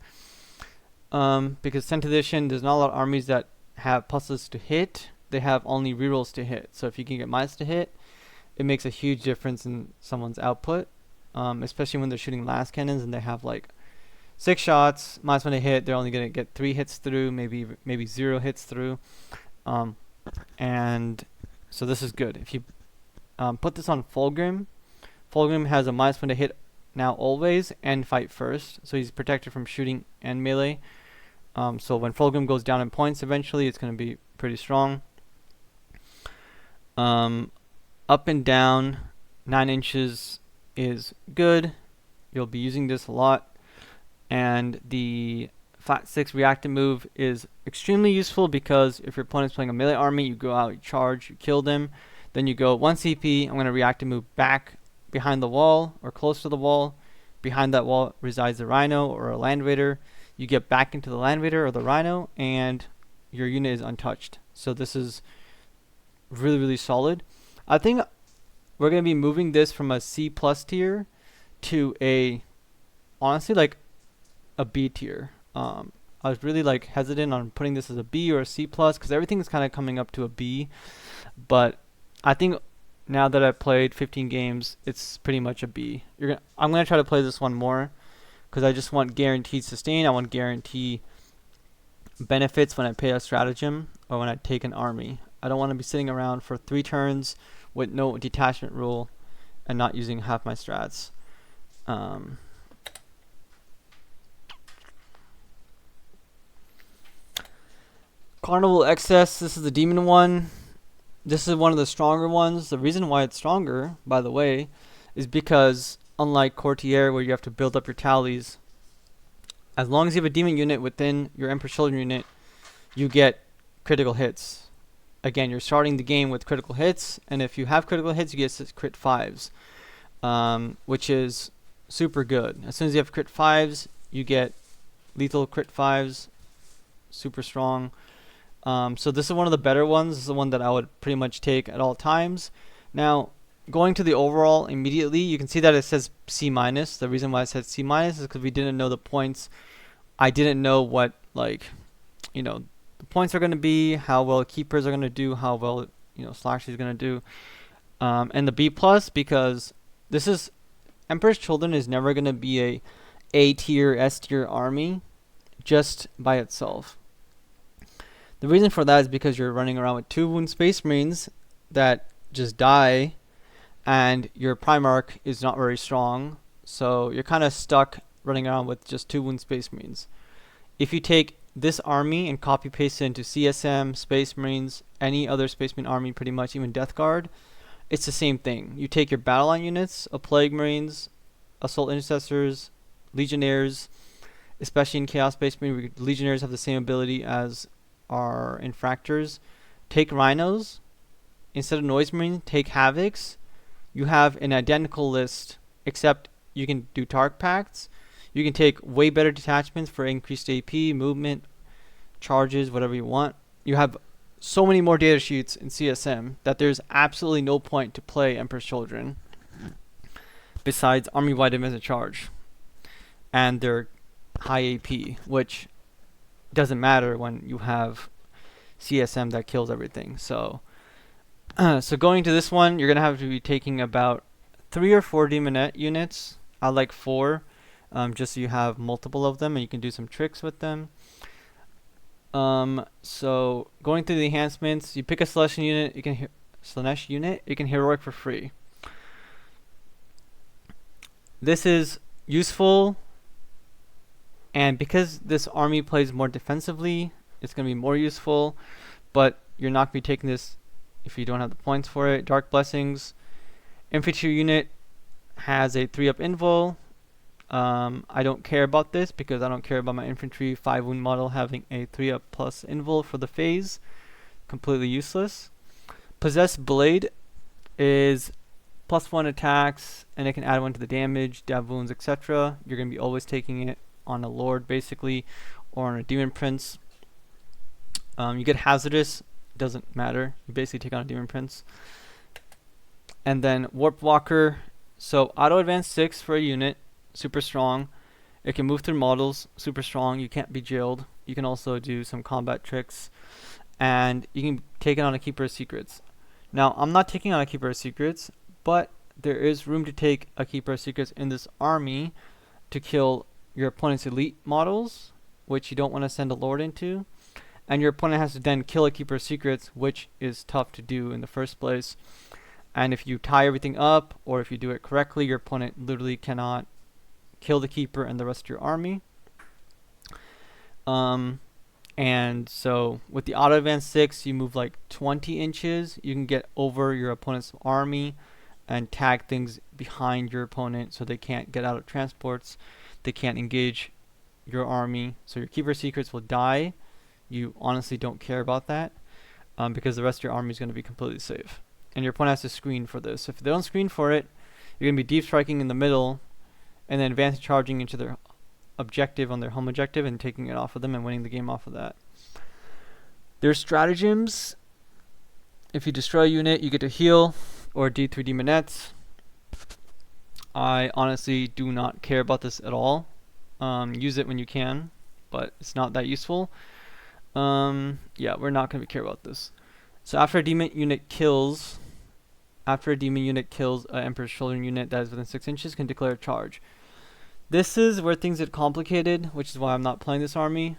Because 10th edition, there's not a lot of armies that have pluses to hit. They have only rerolls to hit. So if you can get minus to hit, it makes a huge difference in someone's output. Especially when they're shooting last cannons and they have like 6 shots, -1 to hit. They're only gonna get 3 hits through, maybe 0 hits through, and so this is good. If you put this on Fulgrim, Fulgrim has a -1 to hit now always and fight first, so he's protected from shooting and melee. So when Fulgrim goes down in points eventually, it's going to be pretty strong. Up and down, 9 inches is good. You'll be using this a lot. And the Flat 6 reactive move is extremely useful because if your opponent's playing a melee army, you go out, you charge, you kill them. Then you go 1 CP, I'm going to reactive move back behind the wall or close to the wall. Behind that wall resides a Rhino or a Land Raider. You get back into the Land Raider or the Rhino and your unit is untouched. So this is really, really solid. I think we're going to be moving this from a C+ tier to a, honestly, like a B tier. I was really like hesitant on putting this as a B or a C+ because everything is kind of coming up to a B. But I think now that I've played 15 games, it's pretty much a B. I'm going to try to play this one more because I just want guaranteed sustain. I want guaranteed benefits when I pay a stratagem or when I take an army. I don't want to be sitting around for 3 turns with no detachment rule and not using half my strats. Carnival Excess, this is the demon one. This is one of the stronger ones. The reason why it's stronger, by the way, is because unlike Courtier where you have to build up your tallies, as long as you have a demon unit within your Emperor's Children unit, you get critical hits. Again, you're starting the game with critical hits, and if you have critical hits, you get crit 5s, which is super good. As soon as you have crit 5s, you get lethal crit 5s, super strong. So this is one of the better ones. This is the one that I would pretty much take at all times. Now, going to the overall immediately, you can see that it says C-. The reason why it said C- is because we didn't know the points. I didn't know what, like, you know, the points are going to be, how well keepers are going to do, how well, you know, Slashy is going to do. And the B+, because this is, Emperor's Children is never going to be a A-tier, S-tier army just by itself. The reason for that is because you're running around with 2 wound Space Marines that just die, and your Primarch is not very strong, so you're kind of stuck running around with just 2 wound Space Marines. If you take this army and copy paste it into CSM, Space Marines, any other Space Marine army, pretty much, even Death Guard, it's the same thing. You take your battle line units, a Plague Marines, Assault Intercessors, Legionnaires, especially in Chaos Space Marine, Legionnaires have the same ability as our Infractors. Take Rhinos, instead of Noise Marine, take Havocs. You have an identical list, except you can do Tark Pacts. You can take way better detachments for increased AP, movement, charges, whatever you want. You have so many more data sheets in CSM that there's absolutely no point to play Emperor's Children besides army-wide advanced charge and their high AP, which doesn't matter when you have CSM that kills everything. So so going to this one, you're gonna have to be taking about 3 or 4 demonette units. I like 4, just so you have multiple of them and you can do some tricks with them. So going through the enhancements, you pick a Slanesh unit, you can heroic for free. This is useful, and because this army plays more defensively, it's going to be more useful, but you're not going to be taking this if you don't have the points for it. Dark Blessings. Infantry unit has a 3-up invul. I don't care about this because I don't care about my infantry 5 wound model having a 3-up plus invul for the phase. Completely useless. Possessed Blade is +1 attacks, and it can add 1 to the damage, dab wounds, etc. You're going to be always taking it on a Lord, basically, or on a Demon Prince. You get Hazardous, doesn't matter. You basically take on a Demon Prince. And then Warp Walker. So auto advance 6 for a unit, super strong. It can move through models, super strong. You can't be jailed. You can also do some combat tricks, and you can take it on a Keeper of Secrets. Now, I'm not taking on a Keeper of Secrets, but there is room to take a Keeper of Secrets in this army to kill your opponent's elite models, which you don't want to send a lord into. And your opponent has to then kill a keeper of secrets, which is tough to do in the first place. And if you tie everything up, or if you do it correctly, your opponent literally cannot kill the keeper and the rest of your army. And so with the auto advance 6, you move like 20 inches. You can get over your opponent's army and tag things behind your opponent so they can't get out of transports. They can't engage your army. So your keeper secrets will die. You honestly don't care about that because the rest of your army is going to be completely safe. And your opponent has to screen for this. If they don't screen for it, you're going to be deep striking in the middle and then advancing charging into their objective on their home objective and taking it off of them and winning the game off of that. There's stratagems. If you destroy a unit, you get to heal or D3 demonettes. I honestly do not care about this at all. Use it when you can, but it's not that useful. Yeah, we're not going to care about this. So after a demon unit kills an Emperor's Children unit that is within 6 inches, can declare a charge. This is where things get complicated, which is why I'm not playing this army.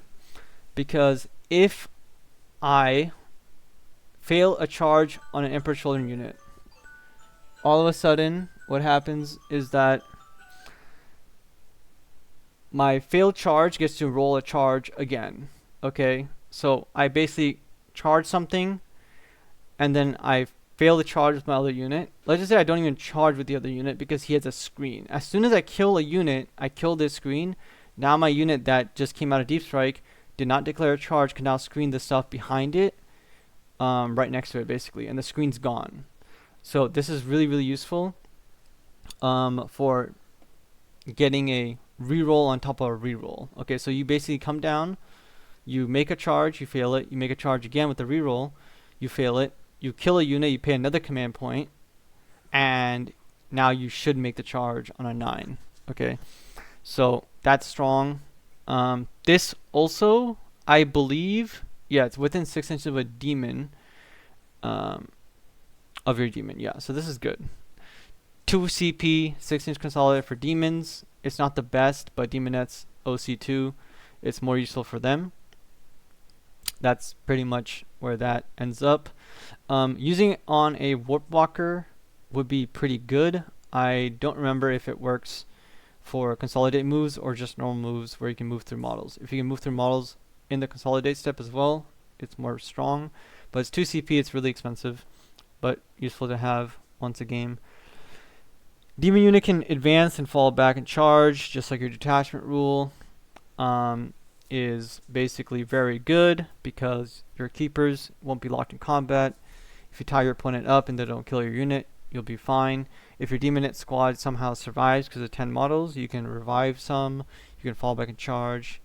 Because if I fail a charge on an Emperor's Children unit, all of a sudden what happens is that my failed charge gets to roll a charge again. Okay, so I basically charge something and then I fail to charge with my other unit. Let's just say I don't even charge with the other unit because he has a screen. As soon as I kill a unit, I kill this screen. Now my unit that just came out of Deep Strike, did not declare a charge, can now screen the stuff behind it, right next to it basically, and the screen's gone. So this is really, really useful for getting a reroll on top of a reroll. Okay, so you basically come down, you make a charge, you fail it, you make a charge again with the reroll, you fail it, you kill a unit, you pay another command point, and now you should make the charge on a 9. Okay, so that's strong. This also, I believe, yeah, it's within 6 inches of a demon, of your demon. Yeah, so this is good. 2 CP, 6-inch consolidator for demons. It's not the best, but demonettes OC2, it's more useful for them. That's pretty much where that ends up. Using it on a warp walker would be pretty good. I don't remember if it works for consolidate moves or just normal moves where you can move through models. If you can move through models in the consolidate step as well, it's more strong. But it's 2 CP, it's really expensive, but useful to have once a game. Demon unit can advance and fall back and charge, just like your detachment rule. Is basically very good because your keepers won't be locked in combat. If you tie your opponent up and they don't kill your unit, you'll be fine. If your demonette squad somehow survives because of 10 models, you can revive some, you can fall back and charge.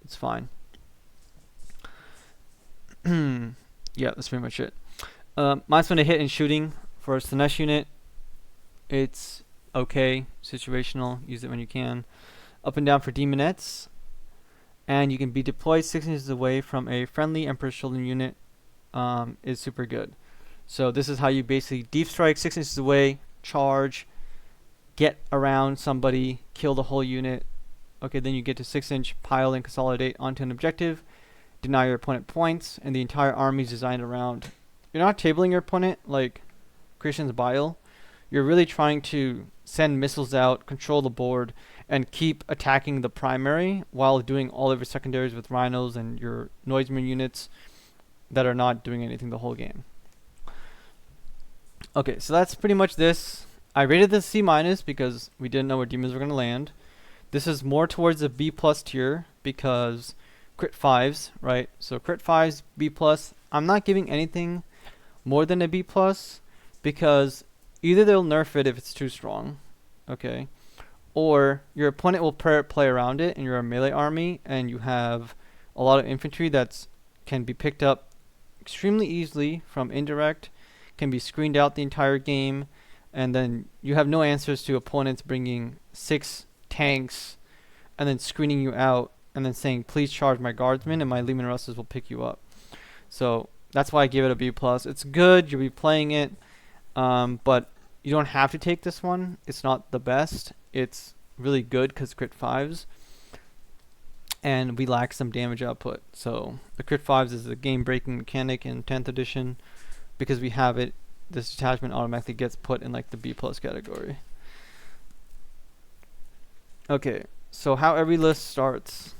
It's fine. Yeah, that's pretty much it. Minus 1 to hit and shooting for a Slanesh unit. It's okay, situational, use it when you can. Up and down for demonettes. And you can be deployed 6 inches away from a friendly Emperor's Children unit, is super good. So this is how you basically deep strike 6 inches away, charge, get around somebody, kill the whole unit. Okay, then you get to 6-inch pile and consolidate onto an objective, deny your opponent points, and the entire army is designed around. You're not tabling your opponent like Christian's Bile. You're really trying to send missiles out, control the board, and keep attacking the primary while doing all of your secondaries with rhinos and your noiseman units that are not doing anything the whole game. Okay, so that's pretty much this. I rated this C- because we didn't know where demons were going to land. This is more towards the B+ tier because crit 5s, right? So crit 5s, B+. I'm not giving anything more than a B+ because either they'll nerf it if it's too strong, okay, or your opponent will play around it and you're a melee army and you have a lot of infantry that can be picked up extremely easily from indirect, can be screened out the entire game, and then you have no answers to opponents bringing 6 tanks and then screening you out and then saying please charge my guardsmen and my Leman Russes will pick you up. So that's why I give it a B+. It's good, you'll be playing it, but you don't have to take this one. It's not the best. It's really good because crit 5s, and we lack some damage output. So the crit 5s is a game-breaking mechanic in 10th edition. Because we have it, this detachment automatically gets put in like the B+ category. Okay, so how every list starts.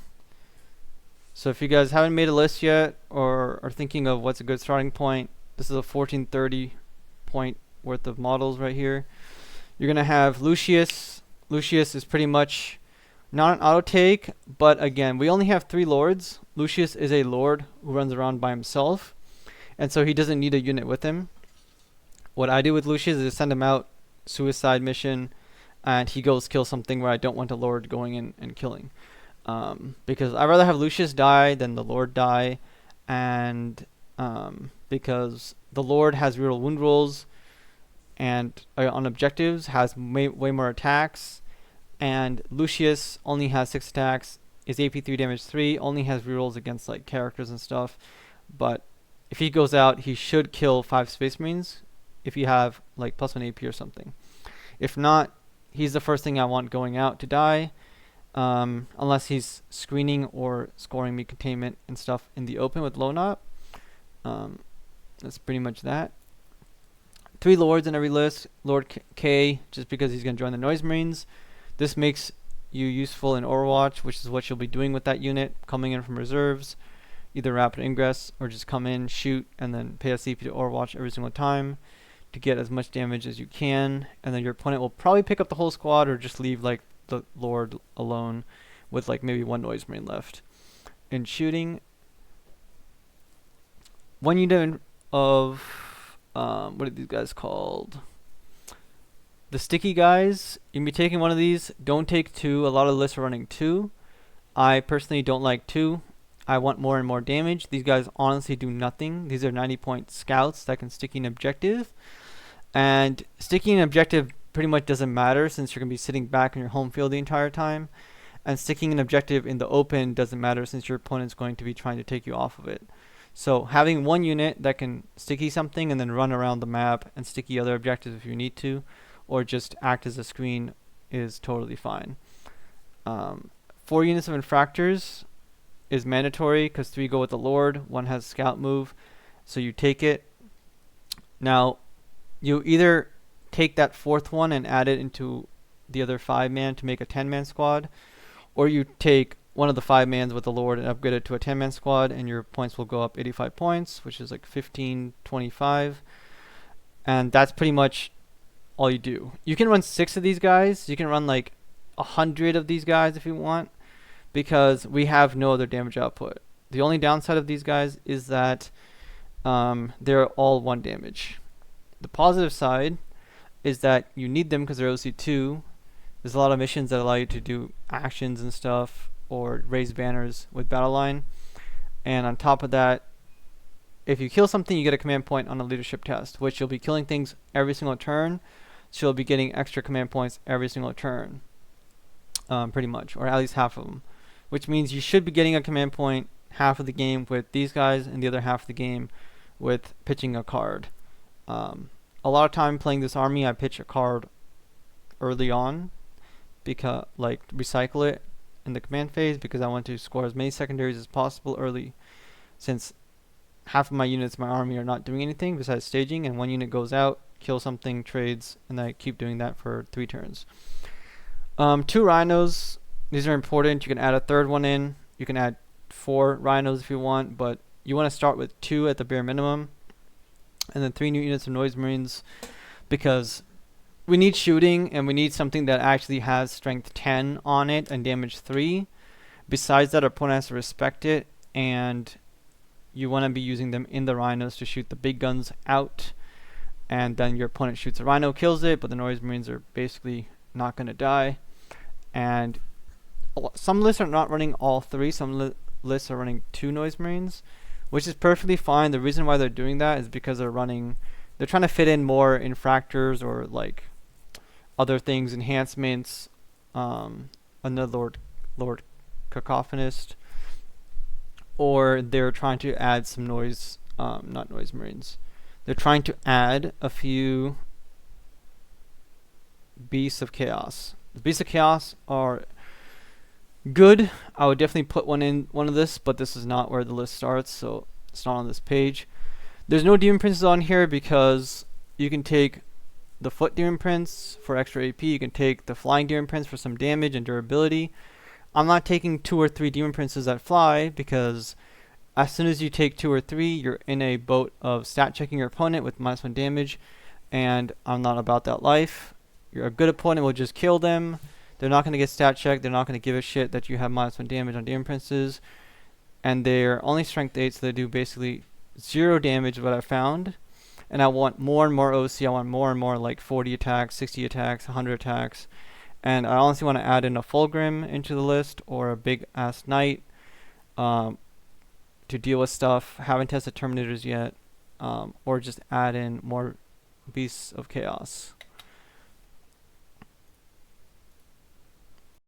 So if you guys haven't made a list yet or are thinking of what's a good starting point, this is a 1430 point worth of models right here. You're going to have Lucius. Lucius is pretty much not an auto take, but again, we only have 3 lords. Lucius is a lord who runs around by himself, and so he doesn't need a unit with him. What I do with Lucius is send him out, suicide mission, and he goes kill something where I don't want a lord going in and killing. Because I'd rather have Lucius die than the lord die, and because the lord has real wound rolls, and on objectives has way more attacks, and Lucius only has 6 attacks, is AP 3 damage 3, only has rerolls against like characters and stuff, but if he goes out, he should kill 5 Space Marines if you have like +1 AP or something. If not, he's the first thing I want going out to die, unless he's screening or scoring me containment and stuff in the open with low knot. That's pretty much that. 3 lords in every list. Lord K, just because he's going to join the Noise Marines. This makes you useful in Overwatch, which is what you'll be doing with that unit, coming in from reserves, either rapid ingress or just come in, shoot, and then pay a CP to Overwatch every single time to get as much damage as you can. And then your opponent will probably pick up the whole squad or just leave like the Lord alone with like maybe 1 Noise Marine left. In shooting, 1 unit of what are these guys called? The sticky guys. You can be taking 1 of these. Don't take 2. A lot of lists are running 2. I personally don't like 2. I want more and more damage. These guys honestly do nothing. These are 90-point scouts that can sticky an objective. And sticking an objective pretty much doesn't matter since you're going to be sitting back in your home field the entire time. And sticking an objective in the open doesn't matter since your opponent's going to be trying to take you off of it. So having 1 unit that can sticky something and then run around the map and sticky other objectives if you need to, or just act as a screen, is totally fine. 4 units of infractors is mandatory because 3 go with the Lord, 1 has scout move, so you take it. Now, you either take that 4th one and add it into the other 5-man to make a 10-man squad, or you take one of the 5-mans with the Lord and upgrade it to a 10-man squad, and your points will go up 85 points, which is like 1525, and that's pretty much all you do. You can run 6 of these guys. You can run like 100 of these guys if you want, because we have no other damage output. The only downside of these guys is that they're all 1 damage. The positive side is that you need them because they're OC2. There's a lot of missions that allow you to do actions and stuff or raise banners with battle line. And on top of that, if you kill something, you get a command point on a leadership test, which you'll be killing things every single turn. So you'll be getting extra command points every single turn, pretty much, or at least half of them. Which means you should be getting a command point half of the game with these guys and the other half of the game with pitching a card. A lot of time playing this army, I pitch a card early on, because like recycle it in the command phase, because I want to score as many secondaries as possible early, since half of my units in my army are not doing anything besides staging, and 1 unit goes out, kill something, trades, and I keep doing that for 3 turns. 2 rhinos. These are important. You can add a 3rd one in. You can add 4 rhinos if you want, but you want to start with 2 at the bare minimum. And then 3 new units of Noise Marines, because we need shooting and we need something that actually has strength 10 on it and damage 3. Besides that, our opponent has to respect it, and you want to be using them in the rhinos to shoot the big guns out, and then your opponent shoots a rhino, kills it, but the Noise Marines are basically not going to die. And some lists are not running all 3. Some lists are running 2 Noise Marines, which is perfectly fine. The reason why they're doing that is because they're trying to fit in more infractors or like other things, enhancements, another Lord Cacophonist, or they're trying to add some noise, not Noise Marines. They're trying to add a few Beasts of Chaos. The Beasts of Chaos are good. I would definitely put one of this, but this is not where the list starts, so it's not on this page. There's no Demon Princes on here because you can take the Foot Demon Prince for extra AP. You can take the Flying Demon Prince for some damage and durability. I'm not taking 2 or 3 Demon Princes that fly because as soon as you take 2 or 3, you're in a boat of stat checking your opponent with -1 damage, and I'm not about that life. A good opponent will just kill them. They're not going to get stat checked. They're not going to give a shit that you have -1 damage on Demon Princes, and they're only strength 8, so they do basically 0 damage, what I found. And I want more and more OC. I want more and more, like 40 attacks, 60 attacks, 100 attacks. And I honestly want to add in a Fulgrim into the list or a big ass Knight to deal with stuff. Haven't tested Terminators yet, or just add in more Beasts of Chaos.